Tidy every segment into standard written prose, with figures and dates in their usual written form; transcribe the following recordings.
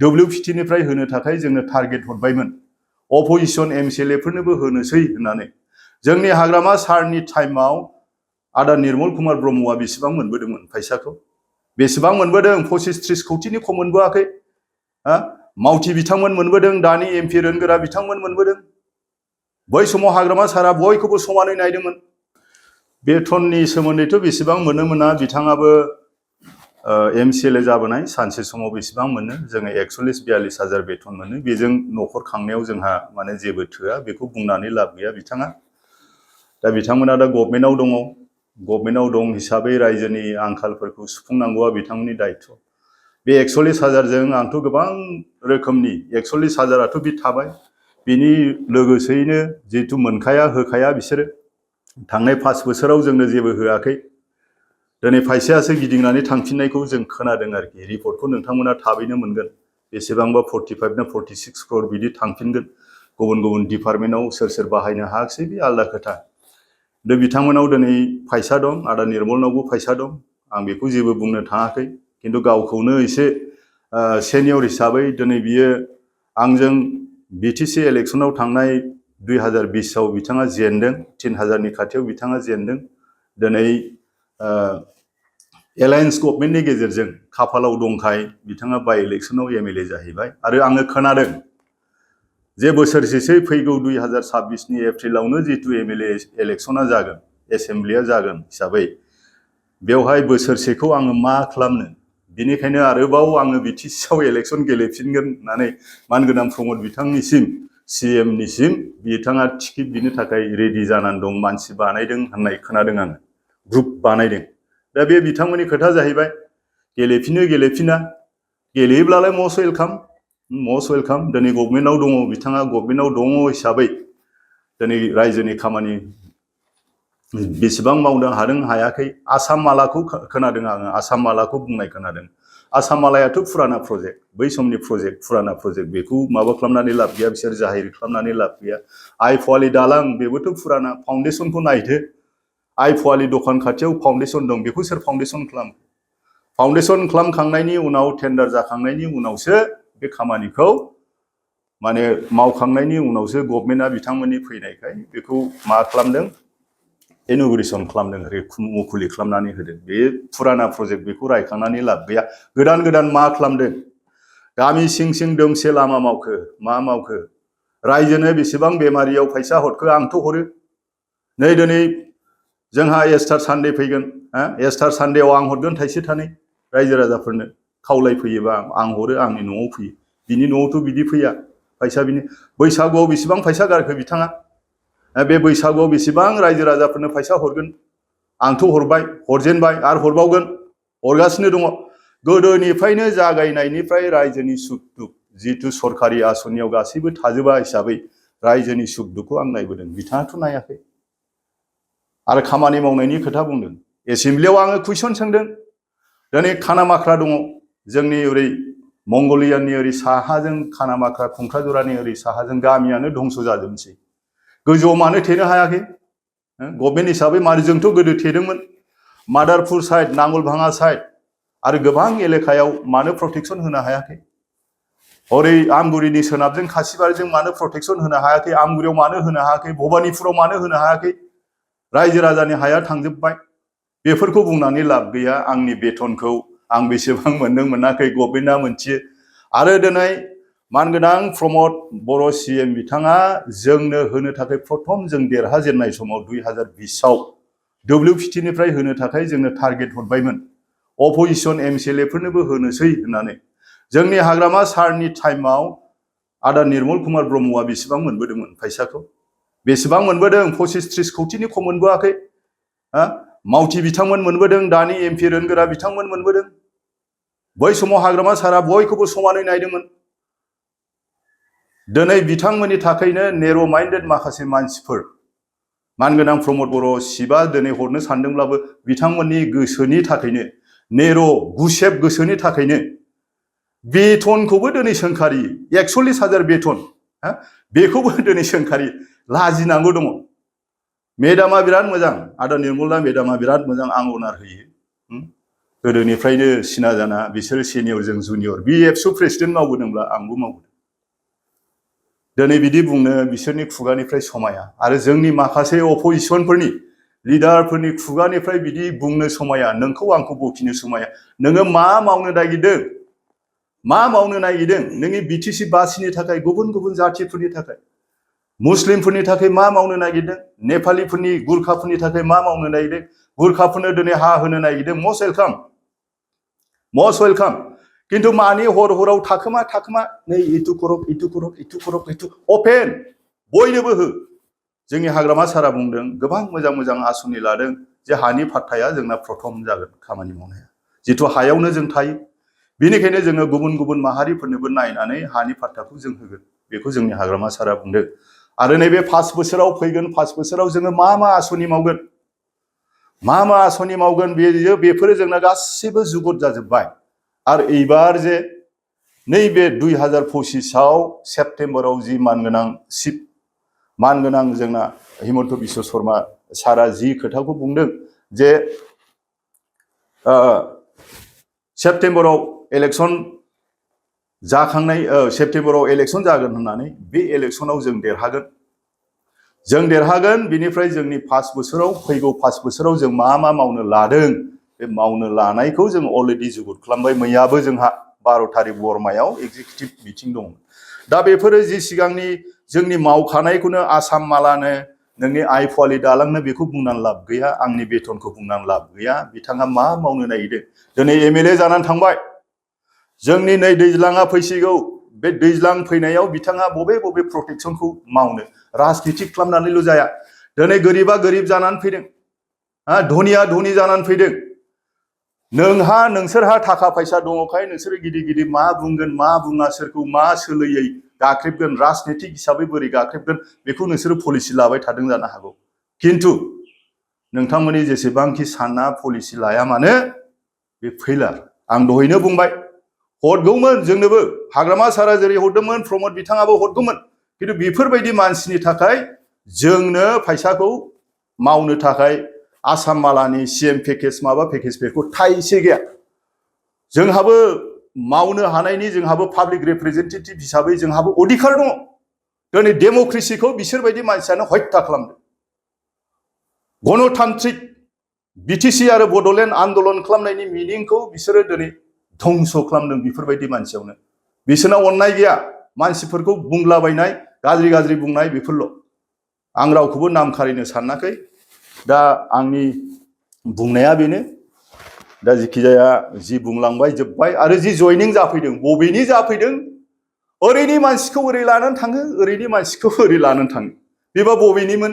WPT होनो थाखाय जोंनो टारगेट हरबायमोन अपोजिशन MCLA फोरनोबो होनोसै होननानै जोंनि हाग्रामा सारनि टाइमाव आदा निर्मल कुमार ब्रह्मआ बेसेबां मोनबोदोंमोन फैसाखौ बेसेबां मोनबोदों 25-30 कोटिनि खम मोनबोआखै मावथि बिथांमोन मोनबोदों दानि MP रोनगोरा बिथांमोन मोनबोदों बै समाव हाग्रामा सारा बयखौबो समानै नायदोंमोन बेथननि सोमोन्दैथ' बेसेबां मोनो मोना बिथाङाबो MCLA जाबोनाय सानसे समाव बेसेबां मोनो जोङो 41-42 हाजार बेथन मोनो बेजों न'खर खांनायाव जोंहा माने जेबो थोआ बेखौ बुंनानै लाब गैया बिथाङा दा बिथांमोना दा गभर्नमेन्टआव दं हिसाबै रायजोनि आंखालफोरखौ सुफुंनांगौआ बिथांमोननि दायित्व बे 41 हाजारजों आंथ' गोबां रोखोमनि 41 हाजाराथ' बे थाबाय बिनि लोगोसेयैनो जिहेतु मोनखाया होखाया बिसोरो थांनाय 5 बोसोराव जोंनो जेबो होआखै दिनै फैसायासो गिदिंनानै थांफिननायखौ जों खोनादों आरोखि रिपर्टखौ नोंथांमोना थाबैनो मोनगोन बेसेबांबा 45 ना 46 crore बिदि थांफिनगोन गुबुन डिपार्टमेन्टआव सोर बाहायनो हायाखै बे आलादा खोथा दा बिथांमोनाव दिनै फैसा दं आदा निर्मलनावबो फैसा दं आं बेखौ जेबो बुंनो थाङाखै किन्तु गावखौनो एसे सेनियर हिसाबै दिनै बियो आंजों BTC इलेक्शनाव थांनाय 2020 आव बिथाङा जेनदों 3000नि खाथियाव बिथाङा जेनदों दिनै एलायन्स गभर्नमेन्टनि गेजेरजों खाफालाव दंखाय बिथाङा बाय इलेक्शनाव MLA जाहैबाय आरो आङो खोनादों जे बोसोरसेसो फैगौ 2026 नि एप्रिलावनो जितु MLA इलेक्शना जागोन एसेम्ब्लिया जागोन हिसाबै बेवहाय बोसोरसेखौ आङो मा खालामनो बिनिखायनो आरोबाव आङो BTC आव इलेक्शन गेलेफिनगोन होननानै मानगोनां प्रमद बिथांनिसिम CM निसिम बिथाङा टिकेट बिनो थाखाय रेडि जानानै दं मानसि बानायदों होननाय खोनादों आङो ग्रुप बानायदों दा बे बिथांमोननि खोथा जाहैबाय गेलेफिना गेलेयोब्लालाय मस्ट वेलकाम दिनै गभर्नमेन्टआव दङ बिथाङा गभर्नमेन्टआव दङ हिसाबै दिनै रायजोनि खामानि बेसेबां मावनो हादों हायाखै आसाम मालाखौ खोनादों आङो आसाम मालाखौ बुंनाय खोनादों आसाम मालायाथ' फुराना प्रजेक्ट बै समनि फुराना प्रजेक्ट बेखौ माबा खालामनानै लाब गैया बिसोर जाहिर खालामनानै लाब गैया आइ फवालि दालां बेबोथ' फुराना फाउन्डेसनखौ नायदो आइ फवालि दखान खाथियाव फाउन्डेसन दं बेखौ सोर फाउन्डेसन खालामखांनायनि उनाव टेन्डार जाखांनायनि उनावसो बे खामानिखौ माने मावखांनायनि उनावसो गभर्नमेन्टआ बिथांमोननि फैनायखाय बेखौ मा खालामदों इन'ग्रेसन खालामदों मुखुलि खालामनानै होदों बे फुराना प्रजेक्ट बेखौ रायखांनानै लाब गैया गोदान मा खालामदों गामि सिं दोमसे लामा मावखो मा मावखो रायजोनो बेसेबां बेमारियाव फैसा हरखो आंथ' हरो नै दिनै जोंहा एस्टार सानडे फैगोन एस्टार सानडेआव आं हरगोन थाइसे थानै रायजो राजाफोरनो खावलायफैयोबा आं हरो आंनि न'आव फैयो बिनि न'आवथ' बिदि फैया फैसा बिनि बैसागुआव बेसेबां फैसा गारखो बिथाङा बे बैसागुआव बेसेबां रायजो राजाफोरनो फैसा हरगोन आंथ' हरबाय हरजेनबाय आरो हरबावगोन हरगासिनो दङ गोदोनिफ्रायनो जागायनायनिफ्राय रायजोनि सुख दुख जितु सरकारि आसनियाव गासैबो थाजोबा हिसाबै रायजोनि सुख दुखखौ आं नायबोदों बिथाङाथ' नायाखै आरो खामानि मावनायनि खोथा बुंदों एसेम्ब्लियाव आङो कुइसन सोंदों दिनै खानामाख्रा दङ जोंनि ओरै मंगलियाननि ओरै साहाजों खानामाख्रा खुंख्राजरानि ओरै साहाजों गामियानो धंस जाजोबनोसै गोजौआव मानो थेनो हायाखै गभर्नमेन्ट हिसाबै मानो जोंथ' गोदो थेदोंमोन मादारपुर साइड नांगलभाङा साइड आरो गोबां एलेकायाव मानो प्रटेक्सन होनो हायाखै हरै आमगुरिनि सोनाबजों खासिबारिजों मानो प्रटेक्सन होनो हायाखै आमगुरियाव मानो होनो हायाखै भबानिपुराव मानो होनो हायाखै रायजो राजानि हाया थांजोबबाय बेफोरखौ बुंनानै लाब गैया आंनि बेथनखौ आं बेसेबां मोनदों मोनाखै गभर्नमेन्टआ मोनथियो आरो दिनै मानगोनां प्रमद बर' CM बिथाङा जोंनो होनो थाखाय प्रथम जों देरहाजेननाय समाव 2020 आव WPT होनो थाखाय जोंनो टारगेट हरबायमोन अपोजिशन MCLA फोरनोबो होनोसै होननानै जोंनि हाग्रामा सारनि टाइमाव आदा निर्मल कुमार ब्रह्मआ बेसेबां मोनबोदोंमोन फैसाखौ बेसेबां मोनबोदों 25-30 कोटिनि खम मोनबोआखै मावथि बिथांमोन मोनबोदों दानि MP रोनगोरा बिथांमोन मोनबोदों बै समाव हाग्रामा सारा बयखौबो समानै नायदोंमोन दिनै बिथांमोननि थाखायनो नेर' माइन्डेड माखासे मानसिफोर मानगोनां प्रमद बर' शिबा दिनै हरनो सानदोंब्लाबो बिथांमोननि गोसोनि थाखायनो नेर' गुसेब गोसोनि थाखायनो बेथनखौबो दिनै सोंखारि 41 हाजार बेथन बेखौबो दिनै सोंखारि लाजिनांगौ दङ मेडामा बिराद मोजां आदा निर्मला मेडामा बिराद मोजां आं अनार होयो गोदोनिफ्रायनो सिना जाना बिसोर सिनियर जों जुनियर BFSU प्रेसिडेन्ट मावबोदोंब्ला आंबो मावबोदों दिनै बिदि बुंनो बिसोरनि खुगानिफ्राय समाया आरो जोंनि माखासे अपोजिशनफोरनि लिडारफोरनि खुगानिफ्राय बिदि बुंनो समाया नोंखौ आंखौ बखिनो समाया नोङो मा मावनो नागिरदों नोंनि BTC बासिनि थाखाय गुबुन गुबुन जातिफोरनि थाखाय मुस्लिमफोरनि थाखाय मा मावनो नागिरदों नेपालिफोरनि गुरखाफोरनि थाखाय मा मावनो नागिरदों गुरखाफोरनो दिनै हा होनो नागिरदों मस्ट वेलकाम किन्तु मानि हराव थाखोमा नै इटु करक अपेन बयनोबो हो जोंनि हाग्रामा सारा बुंदों गोबां मोजां आसनि लादों जे हानि फाट्टाया जोंना प्रथम जागोन खामानि मावनाया जिथु हायावनो जों थायो बेनिखायनो जोङो गुबुन गुबुन माहारिफोरनोबो नायनानै हानि फाट्टाखौ जों होगोन बेखौ जोंनि हाग्रामा सारा बुंदों आरो नैबे 5 बोसोराव फैगोन 5 बोसोराव जोङो मा आसनि मावगोन बेफोरो जोंना गासिबो जुगुत जाजोबबाय आरो एबार जे नैबे 2025 आव सेप्तेम्बराव जि मानगोनां जोंना हिमन्त बिश्व शर्मा सारा जि खोथाखौ बुंदों जे सेप्तेम्बराव इलेक्सन जागोन होननानै बे इलेक्सनाव जों देरहागोन बिनिफ्राय जोंनि 5 बोसोराव फैगौ 5 बोसोराव जों मा मावनो लादों बे मावनो लानायखौ जों अलरेडि जुगुत खालामबाय मैयाबो जोंहा 12 तारिख बरमायाव एग्जिकिउटिभ मिटिं दं दा बेफोरो जि सिगांनि जोंनि मावखानायखौनो आसाम मालानो नोंनि आइ फवालि दालांनो बेखौ बुंनानै लाब गैया आंनि बेथनखौ बुंनानै लाब गैया बिथाङा मा मावनो नागिरदों दिनै MLA जानानै थांबाय जोंनि नै दैज्लाङा फैसिगौ बे दैज्लां फैनायाव बिथाङा बबे प्रटेक्शनखौ मावनो राजनिति खालामनानैल' जाया दिनै गोरिबा गोरिब जानानै फैदों धनिया धनि जानानै फैदों नोंसोरहा थाखा फैसा दङखाय नोंसोरो गिदिर मा बुंगोन मा बुङा सोरखौ मा सोलोयै गाख्रेबगोन राजनितिक हिसाबै बोरै गाख्रेबगोन बेखौ नोंसोरो पलिसि लाबाय थादों जानो हागौ किन्तु नोंथांमोननि जेसेबांखि सानना पलिसि लाया मानो बे फैलार आं दहायनो बुंबाय हरगौमोन जोंनोबो हाग्रामा सारा जेरै हरदोंमोन प्रमद बिथाङाबो हरगौमोन किन्तु बेफोरबायदि मानसिनि थाखाय जोंनो फैसाखौ मावनो थाखाय आसाम मालानि CM पेकेज माबा पेकेज बेखौ थाइसे गैया जोंहाबो मावनो हानायनि जोंहाबो पाब्लिक रिप्रेजेन्टेटिभ हिसाबै जोंहाबो अधिकार दङ दिनै डेमक्रेसिखौ बिसोरबायदि मानसियानो हत्या खालामदों गणतान्त्रिक BTC आरो बड'लेण्ड आन्दोलन खालामनायनि मिनिंखौ बिसोरो दिनै धंस खालामदों बेफोरबायदि मानसियावनो बिसोरनाव अननाय गैया मानसिफोरखौ बुंलाबायनाय गाज्रि बुंनाय बेफोरल' आं रावखौबो नाम खारिनो सानाखै दा आंनि बुंनाया बेनो दा जिखिजाया जि बुंलांबाय जोब्बाय आरो जि जयनिं जाफैदों बबेनि जाफैदों ओरैनि मानसिखौ ओरै लानानै थाङो ओरैनि मानसिखौ ओरै लानानै थाङो बेबा बबेनिमोन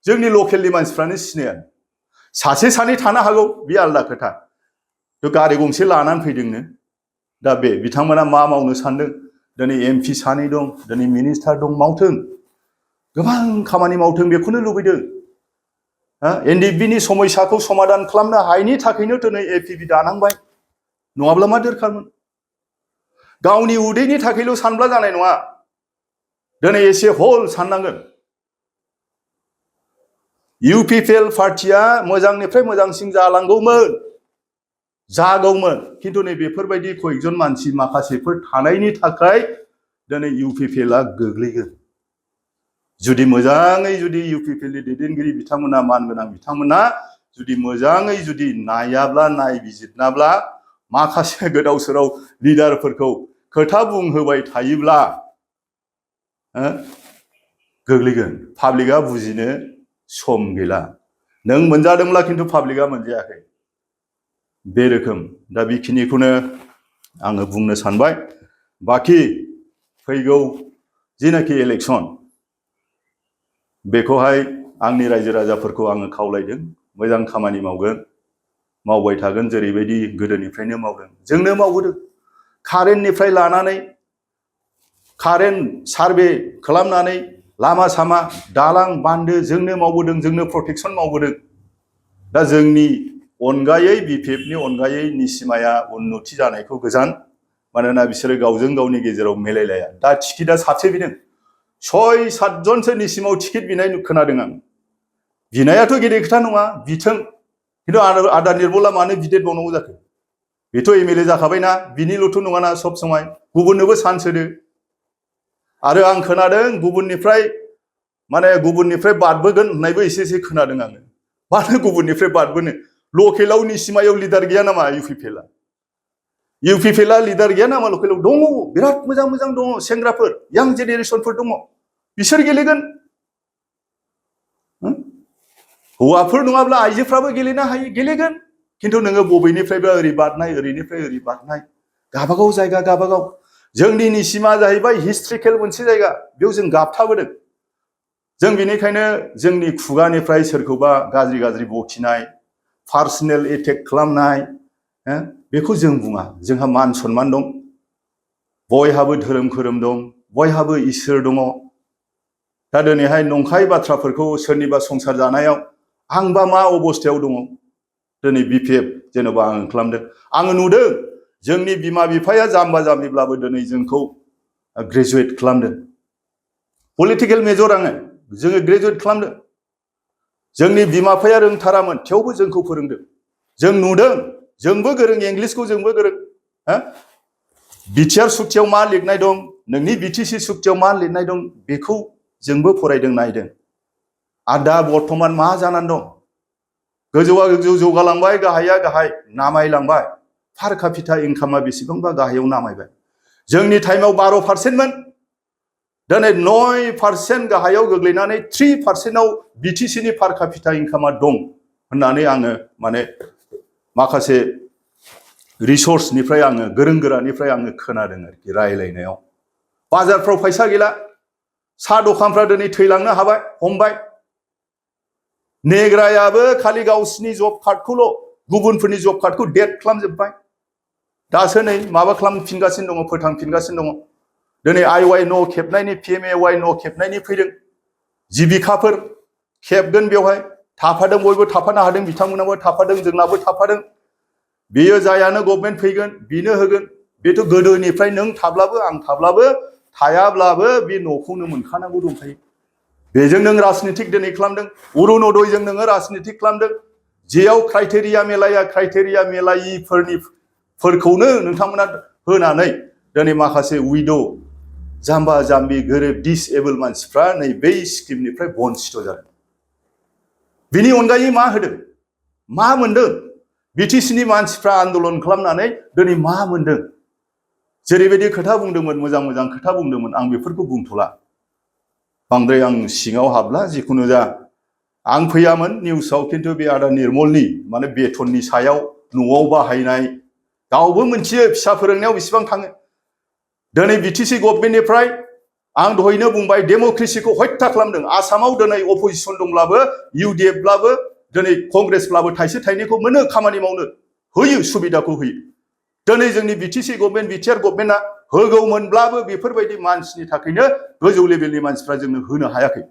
जोंनि लकेलनि मानसिफ्रानो सिनाया सासे सानै थानो हागौ बे आलदा खोथा गारि गंसे लानानै फैदोंनो दा बे बिथांमोना मा मावनो सानदों दिनै MP सानै दं दिनै मिनिस्टार दं मावथों गोबां खामानि मावथों बेखौनो लुबैदों NDBनि समस्याखौ समाधान खालामनो हायैनि थाखायनो दिनै APB दानांबाय नङाब्ला मा दरखारमोन गावनि उदैनि थाखायल' सानब्ला जानाय नङा दिनै एसे हल साननांगोन UPPL पार्टिया मोजांनिफ्राय मोजांसिन जागौमोन किन्तु नै बेफोरबायदि कयजन मानसि माखासेफोर थानायनि थाखाय दिनै UPPL आ गोग्लैगोन जुदि मोजाङै जुदि UPPLनि दैदेनगिरि बिथांमोना मानगोनां बिथांमोना जुदि मोजाङै जुदि नायबिजिरनाब्ला माखासे गोदाव सोराव लिडारफोरखौ खोथा बुंहोबाय थायोब्ला गोग्लैगोन पाब्लिकआ बुजिनो सम गैला नों मोनजादोंब्ला किन्तु पाब्लिकआ मोनजायाखै बे रोखोम दा बेखिनिखौनो आङो बुंनो सानबाय बाखि फैगौ जिनाखि इलेक्सन बेखौहाय आंनि रायजो राजाफोरखौ आङो खावलायदों मोजां खामानि मावबाय थागोन जेरैबायदि गोदोनिफ्रायनो मावदों जोंनो मावबोदों कारेन्टनिफ्राय लानानै कारेन्ट सार्भे खालामनानै लामा सामा दालां बान्दो जोंनो मावबोदों जोंनो प्रटेक्शन मावबोदों दा जोंनि अनगायै BPFनि अनगायै निसिमाया उन्नति जानायखौ गोजान मानोना बिसोरो गावजों गावनि गेजेराव मिलायलाया दा टिकेटआ साबसे बिदों 6-7 जनसो निसिमाव टिकेट बिनाय खोनादों आं बिनायाथ' गेदेर खोथा नङा बिथों किन्तु आदा निर्मला मानो बिदेरबावनांगौ जाखो बेथ' एमएलए जाखाबायना बिनिल'थ' नङाना सब समाय गुबुननोबो चान्स होदो आरो आं खोनादों गुबुननिफ्राय बादबोगोन होननायबो एसे खोनादों आङो मानो गुबुननिफ्राय बादबोनो लकेलाव निसिमायाव लिडार गैया नामा इउपिपिएलआ लिडार गैया नामा लकेलाव दङ बिराद मोजां मोजां दङ सेंग्राफोर यां जेनेरेसनफोर दङ बिसोर गेलेगोन हौवाफोर नङाब्ला आइजोफ्राबो गेलेनो हायो गेलेगोन किन्तु नोङो बबेनिफ्रायबो ओरै बादनाय ओरैनिफ्राय ओरै बादनाय गाबागाव जायगा गाबागाव जोंनि निसिमा जाहैबाय हिस्ट्रिकेल मोनसे जायगा बेयाव जों गाबथाबोदों जों बेनिखायनो जोंनि खुगानिफ्राय सोरखौबा गाज्रि बखिनाय पार्सनेल एटेक खालामनाय बेखौ जों बुङा जोंहा मान सन्मान दं बयहाबो धोरोम दं बयहाबो इसोर दङ दा दिनैहाय नंखाय बाथ्राफोरखौ सोरनिबा संसार जानायाव आंबा मा अबस्थायाव दङ दिनै बिपिएफ जेनेबा आं खालामदों आङो नुदों जोंनि बिमा बिफाया जाम्बा जाम्बिब्लाबो दिनै जोंखौ ग्रेजुवेट खालामदों पलिटिकेल मेजर जोङो ग्रेजुवेट खालामदों जोंनि बिमा बिफाया रोंथारामोन थेवबो जोंखौ फोरोंदों जों नुदों जोंबो गोरों इंग्लिशखौ जोंबो गोरों बिटिआर सुक्तियाव मा लिरनाय दं नोंनि बिटिसि सुक्तियाव मा लिरनाय दं बेखौ जोंबो फरायदों नायदों आरो दा बर्तमान मा जानानै दं गोजौआ गोजौ जौगालांबाय गाहाया गाहाय नामायलांबाय पार कापिटा इनकामा बेसेबांबा गाहायाव नामायबाय जोंनि टाइमाव 12%मोन दिनै 9% गाहायाव गोग्लैनानै 3%आव बिटिसिनि पार कापिटा इनकामा दं होननानै आङो माखासे रिसर्सनिफ्राय आङो गोरों गोरानिफ्राय आङो खोनादों आरोखि रायलायनायाव बाजारफ्राव फैसा गैला साहा दखानफ्रा दिनै थैलांनो हमबाय नेग्रायाबो खालि गावसिनि जब कार्डखौल' गुबुनफोरनि जब कार्डखौ डेट खालामजोब्बाय दासो नै माबा खालामफिनगासिनो दङ फोथांफिनगासिनो दङ दिनै आइवाइ न' खेबनायनि पिएमएवाइ न' खेबनायनि फैदों जिबिकाफोर खेबगोन बेवहाय थाफादों बयबो थाफानो हादों बिथांमोनाबो थाफादों जोंनाबो थाफादों बेयो जायानो गभर्नमेन्ट फैगोन बेनो होगोन बेथ' गोदोनिफ्राय नों थाब्लाबो आं थाब्लाबो थायाब्लाबो बे न'खौनो मोनखानांगौ दंखायो बेजों नों राजनितिक दिनै खालामदों अरुणोदयजों नोङो राजनितिक खालामदों जेयाव क्राइटेरिया मेलायिफोरखौनो नोंथांमोना होनानै दिनै माखासे उइद' जाम्बा जाम्बि गोरिब डिसेबोल मानसिफ्रा नै बै स्किमनिफ्राय बन्सित जादों बिनि अनगायै मा होदों मा मोनदों बिटिसिनि मानसिफ्रा आन्दलन खालामनानै दिनै मा मोनदों जेरैबायदि खोथा बुंदोंमोन मोजां मोजां खोथा बुंदोंमोन आं बेफोरखौ बुंथ'ला बांद्राय आं सिङाव हाबला जिखुनु जा आं फैयामोन निउसाव किन्तु बे आदा निर्मलनि बेथननि सायाव न'आव बाहायनाय गावबो मोनथियो फिसा फोरोंनायाव बेसेबां थाङो दिनै बिटिसि गभर्नमेन्टनिफ्राय आं दहायनो बुंबाय डेम'क्रेसिखौ हत्या खालामदों आसामाव दिनै अपोजिसन दंब्लाबो इउडिएफब्लाबो दिनै कंग्रेसब्लाबो थाइसे थाइनैखौ मोनो खामानि मावनो होयो सुबिदाखौ होयो दिनै जोंनि बिटिसि गभर्नमेन्ट बिटिआर गभर्नमेन्टआ होगौमोनब्लाबो बेफोरबायदि मानसिनि थाखायनो गोजौ लेभेलनि मानसिफ्रा जोंनो होनो हायाखै